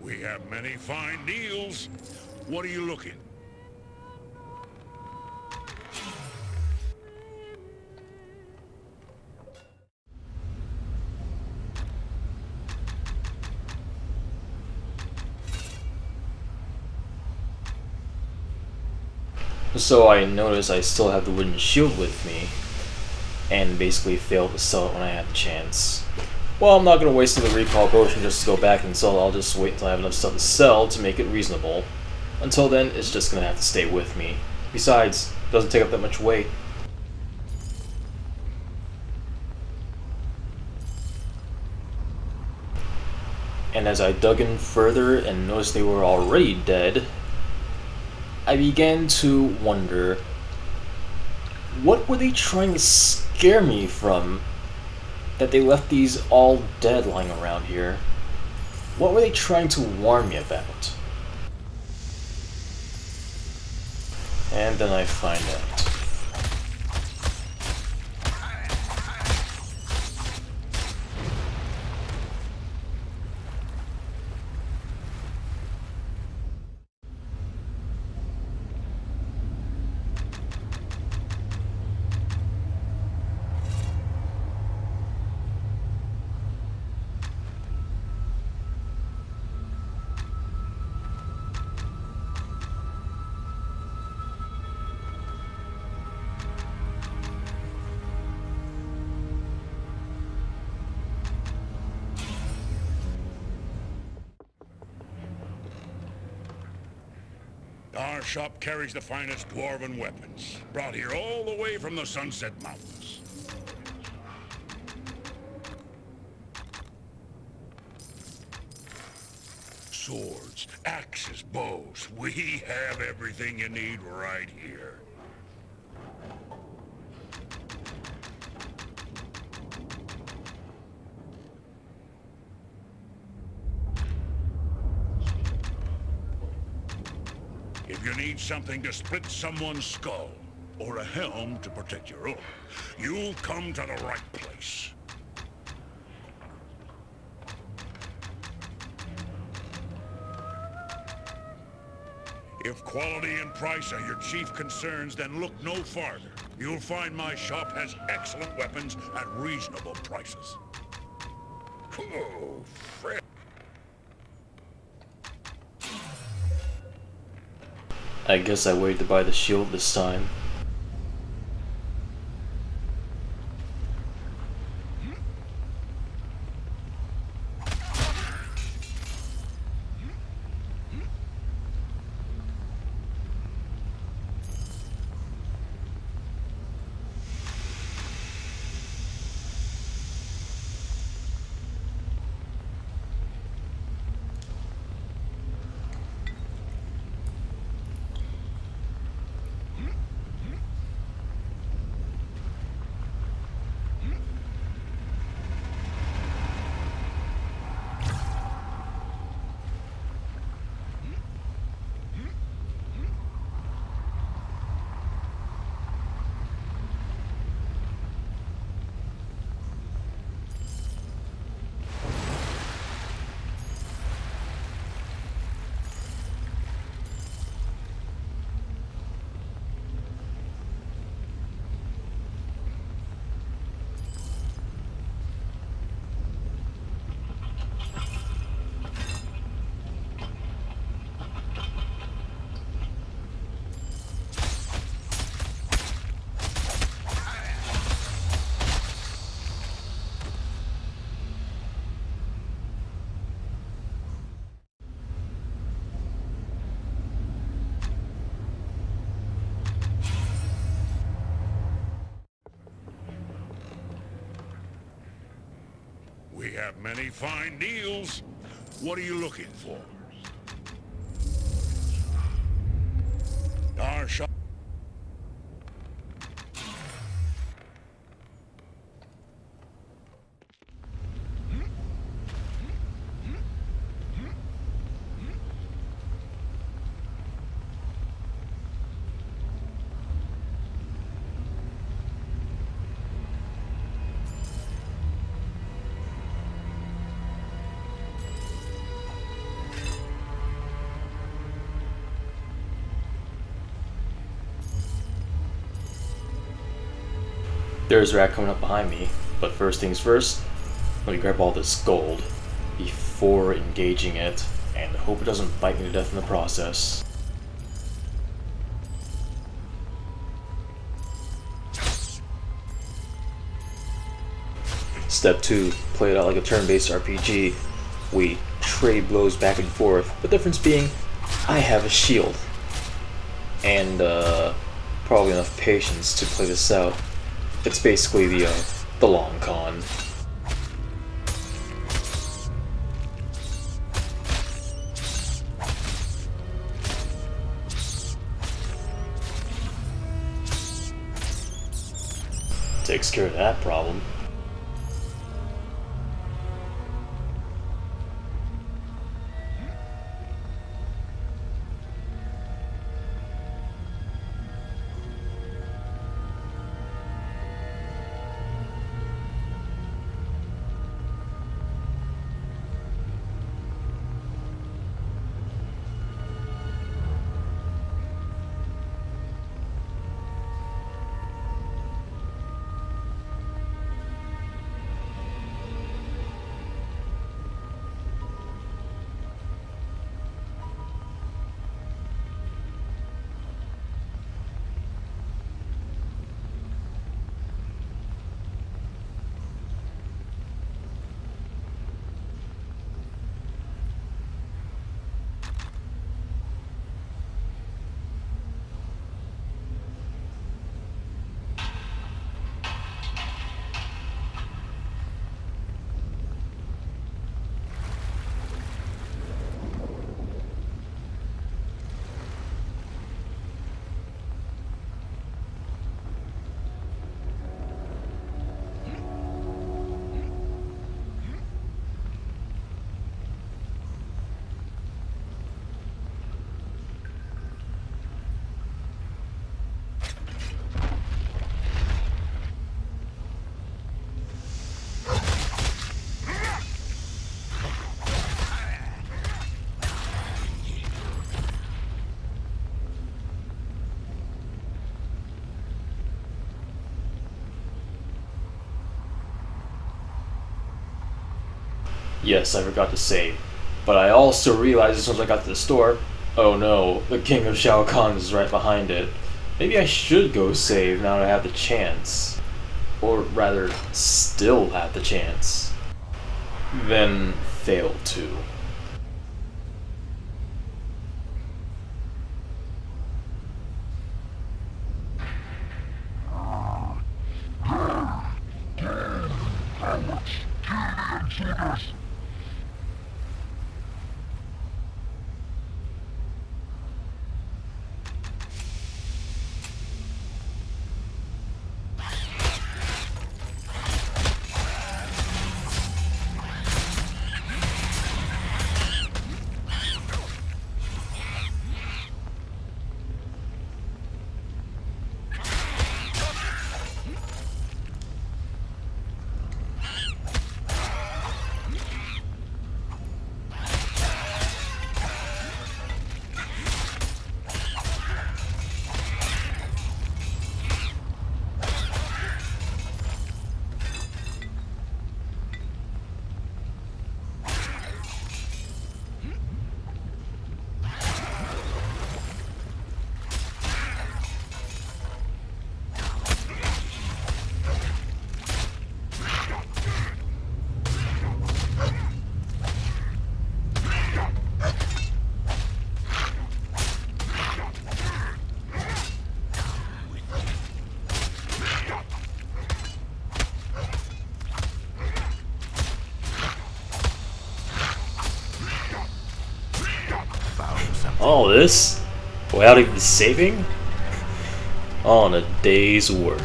[SPEAKER 6] We have many fine deals. What are you looking?
[SPEAKER 1] So I notice I still have the wooden shield with me, and basically failed to sell it when I had the chance. Well, I'm not going to waste another recall potion just to go back and sell it. I'll just wait until I have enough stuff to sell to make it reasonable. Until then, it's just going to have to stay with me. Besides, it doesn't take up that much weight. And as I dug in further and noticed they were already dead, I began to wonder, what were they trying to scare me from that they left these all dead lying around here? What were they trying to warn me about? And then I find out.
[SPEAKER 6] Our shop carries the finest dwarven weapons, brought here all the way from the Sunset Mountains. Swords, axes, bows, we have everything you need right here. If you need something to split someone's skull, or a helm to protect your own, you've come to the right place. If quality and price are your chief concerns, then look no farther. You'll find my shop has excellent weapons at reasonable prices. Oh, friend.
[SPEAKER 1] I guess I waited to buy the shield this time.
[SPEAKER 6] We have many fine deals. What are you looking for? Our shop.
[SPEAKER 1] There's a rat coming up behind me, but first things first, let me grab all this gold before engaging it, and hope it doesn't bite me to death in the process. Step 2, play it out like a turn-based RPG. We trade blows back and forth, the difference being, I have a shield. And, probably enough patience to play this out. It's basically the long con. Takes care of that problem. Yes, I forgot to save. But I also realized as soon as I got to the store, oh no, the King of Shao Kahn is right behind it. Maybe I should go save now that I have the chance. Or rather, still have the chance. Then fail to. All this without even saving? All in a day's work.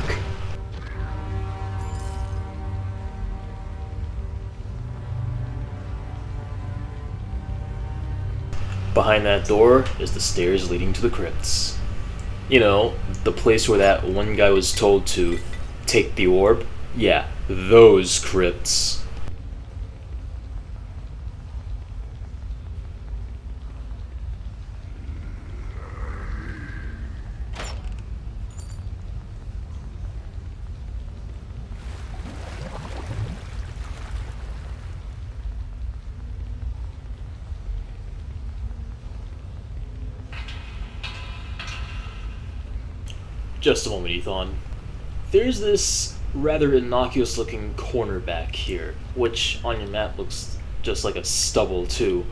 [SPEAKER 1] Behind that door is the stairs leading to the crypts. You know, the place where that one guy was told to take the orb? Yeah, those crypts. Just a moment, Ethan. There's this rather innocuous looking corner back here, which on your map looks just like a stubble too.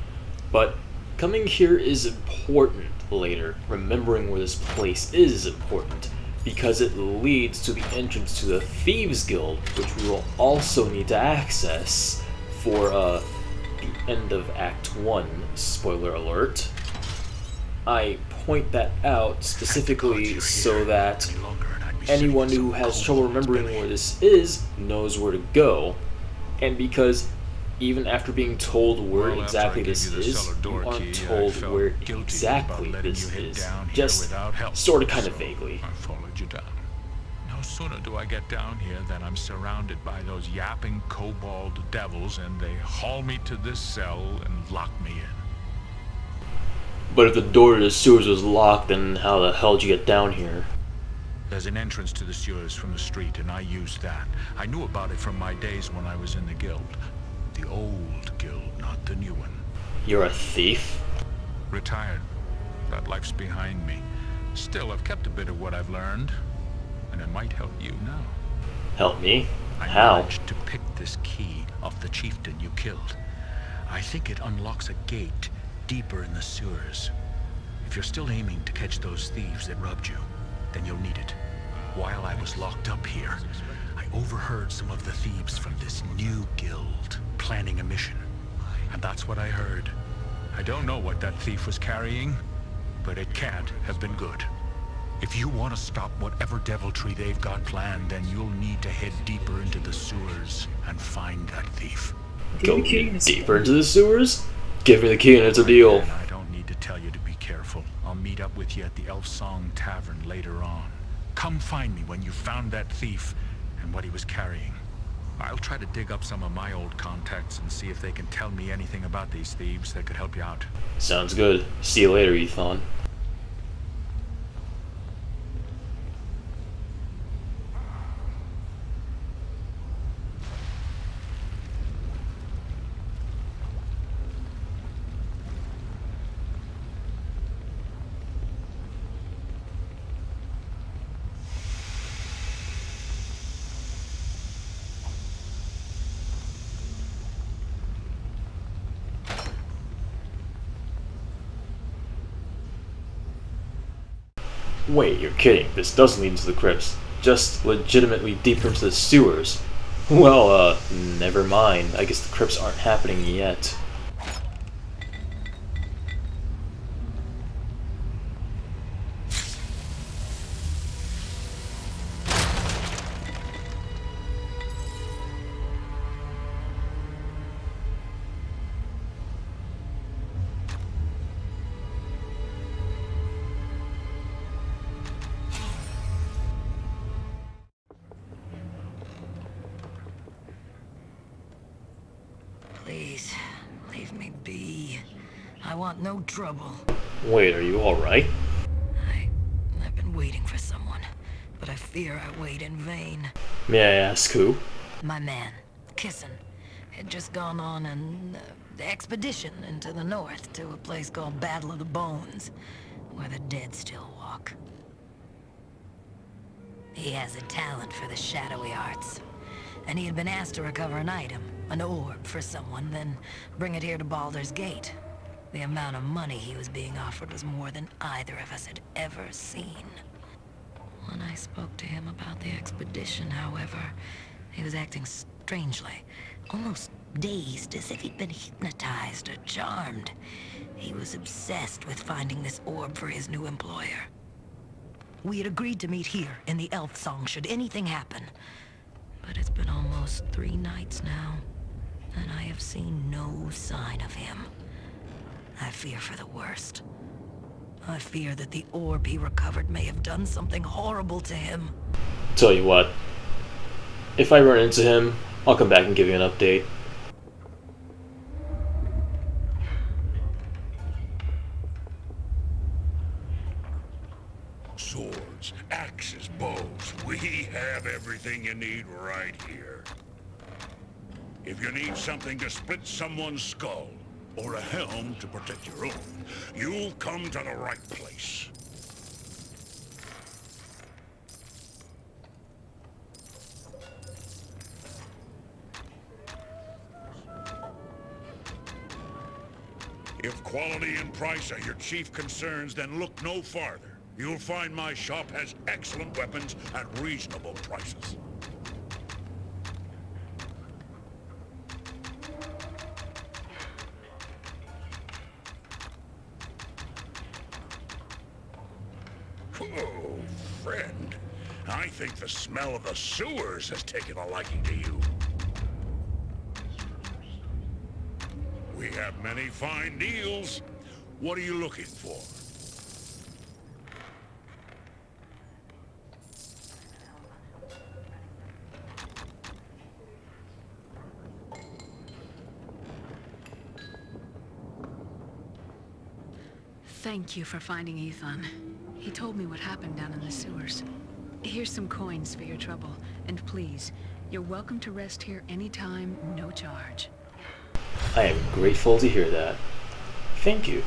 [SPEAKER 1] But coming here is important later. Remembering where this place is important, because it leads to the entrance to the Thieves Guild, which we will also need to access for the end of Act 1, spoiler alert. I point that out specifically so that anyone who has trouble remembering where this is knows where to go, and because even after being told where exactly this is, you aren't told where exactly this is, just sort of kind of vaguely.
[SPEAKER 3] I followed you down. No sooner do I get down here than I'm surrounded by those yapping kobold devils, and they haul me to this cell and lock me in.
[SPEAKER 1] But if the door to the sewers was locked, then how the hell did you get down here?
[SPEAKER 3] There's an entrance to the sewers from the street, and I used that. I knew about it from my days when I was in the guild. The old guild, not the new one.
[SPEAKER 1] You're a thief?
[SPEAKER 3] Retired. That life's behind me. Still, I've kept a bit of what I've learned, and it might help you now.
[SPEAKER 1] Help me?
[SPEAKER 3] I
[SPEAKER 1] How?
[SPEAKER 3] managed to pick this key off the chieftain you killed. I think it unlocks a gate deeper in the sewers. If you're still aiming to catch those thieves that robbed you, then you'll need it. While I was locked up here, I overheard some of the thieves from this new guild planning a mission. And that's what I heard. I don't know what that thief was carrying, but it can't have been good. If you want to stop whatever deviltry they've got planned, then you'll need to head deeper into the sewers and find that thief.
[SPEAKER 1] Go deeper into the sewers? Give me the key and it's a deal.
[SPEAKER 3] And I don't need to tell you to be careful. I'll meet up with you at the Elf Song Tavern later on. Come find me when you found that thief and what he was carrying. I'll try to dig up some of my old contacts and see if they can tell me anything about these thieves that could help you out.
[SPEAKER 1] Sounds good. See you later, Ethan. Wait, you're kidding. This doesn't lead into the crypts. Just legitimately deeper into the sewers. Well, never mind. I guess the crypts aren't happening yet.
[SPEAKER 8] Please, leave me be. I want no trouble.
[SPEAKER 1] Wait, are you alright?
[SPEAKER 8] I've been waiting for someone, but I fear I wait in vain.
[SPEAKER 1] May I ask who?
[SPEAKER 8] My man, Kissin, had just gone on an expedition into the north to a place called Battle of the Bones, where the dead still walk. He has a talent for the shadowy arts, and he had been asked to recover an item, an orb for someone, then bring it here to Baldur's Gate. The amount of money he was being offered was more than either of us had ever seen. When I spoke to him about the expedition, however, he was acting strangely, almost dazed, as if he'd been hypnotized or charmed. He was obsessed with finding this orb for his new employer. We had agreed to meet here, in the Elf Song, should anything happen. But it's been almost 3 nights now, and I have seen no sign of him. I fear for the worst. I fear that the orb he recovered may have done something horrible to him.
[SPEAKER 1] Tell you what, if I run into him, I'll come back and give you an update.
[SPEAKER 6] Swords, axes, bows. We have everything you need right here. If you need something to split someone's skull, or a helm to protect your own, you'll come to the right place. If quality and price are your chief concerns, then look no farther. You'll find my shop has excellent weapons at reasonable prices. Oh, friend. I think the smell of the sewers has taken a liking to you. We have many fine deals. What are you looking for?
[SPEAKER 5] Thank you for finding Ethan. He told me what happened down in the sewers. Here's some coins for your trouble. And please, you're welcome to rest here anytime, no charge.
[SPEAKER 1] I am grateful to hear that. Thank you.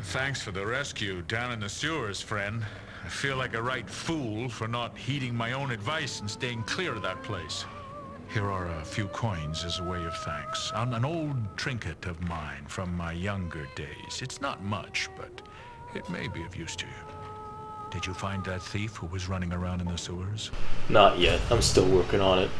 [SPEAKER 3] Thanks for the rescue down in the sewers, friend. I feel like a right fool for not heeding my own advice and staying clear of that place. Here are a few coins as a way of thanks. An old trinket of mine from my younger days. It's not much, but it may be of use to you. Did you find that thief who was running around in the sewers?
[SPEAKER 1] Not yet. I'm still working on it.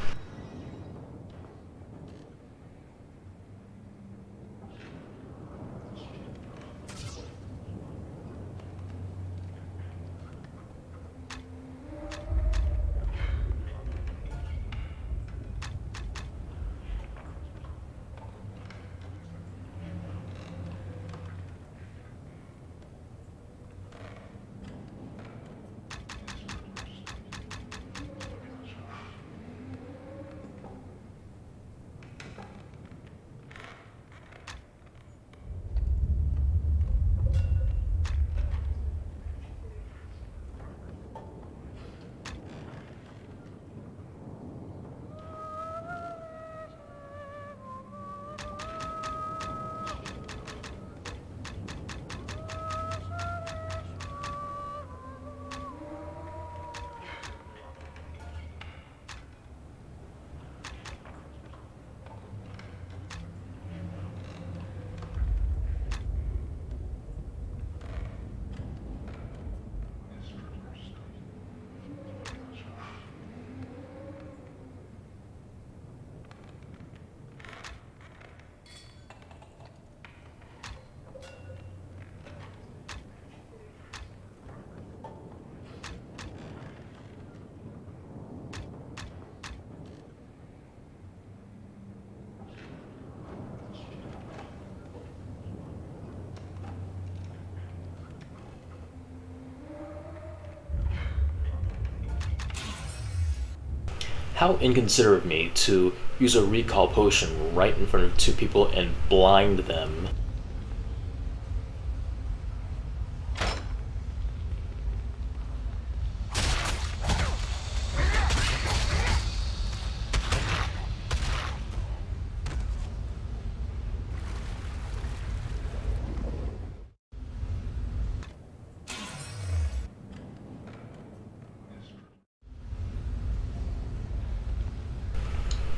[SPEAKER 1] How inconsiderate of me to use a recall potion right in front of 2 people and blind them.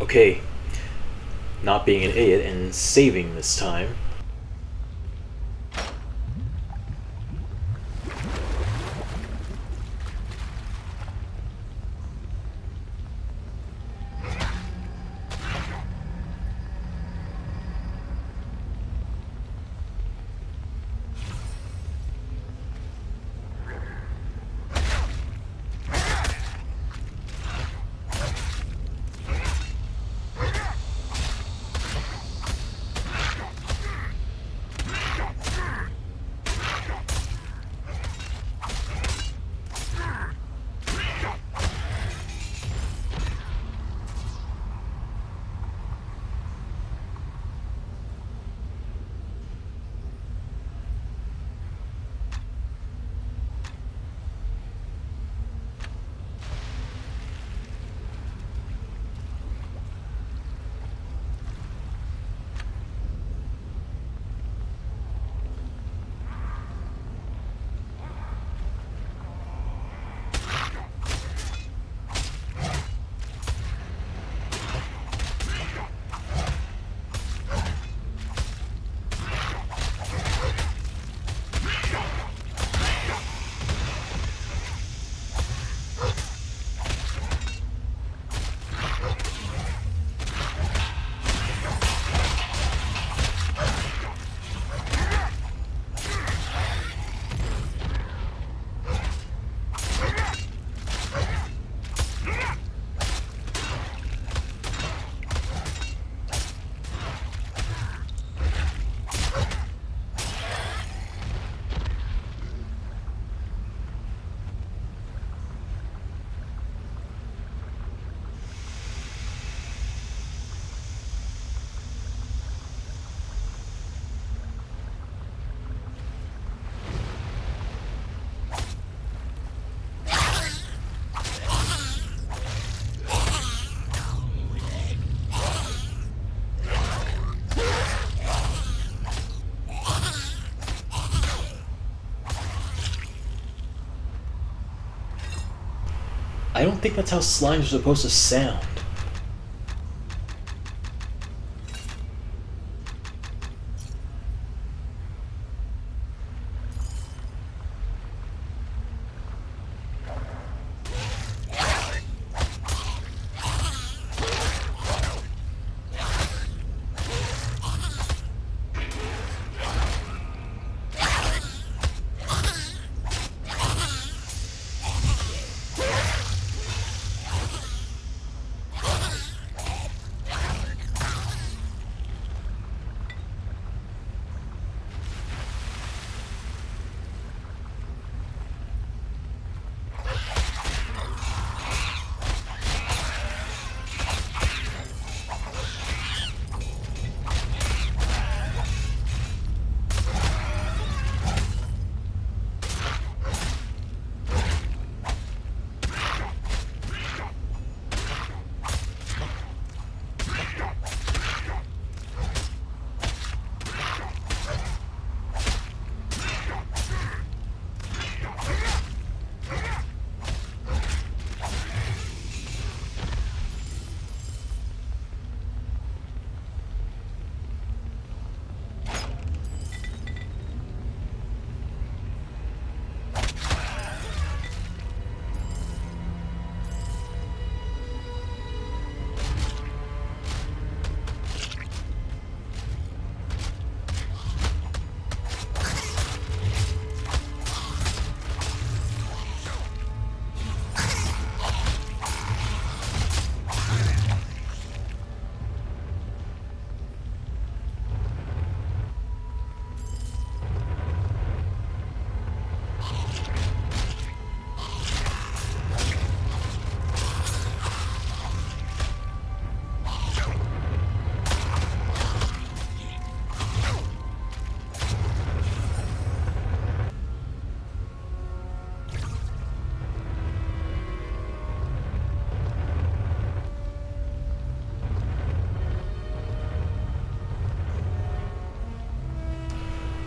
[SPEAKER 1] Okay, not being an idiot and saving this time. I don't think that's how slimes are supposed to sound.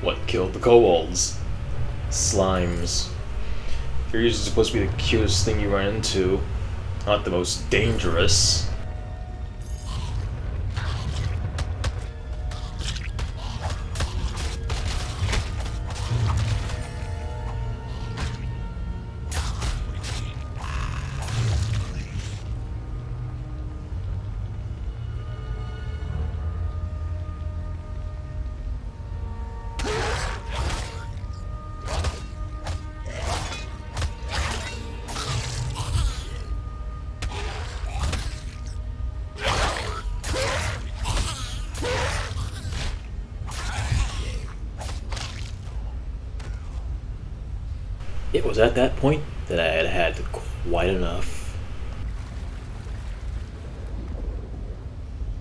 [SPEAKER 1] What killed the kobolds? Slimes. They're usually supposed to be the cutest thing you run into, not the most dangerous. It was at that point that I had had quite enough.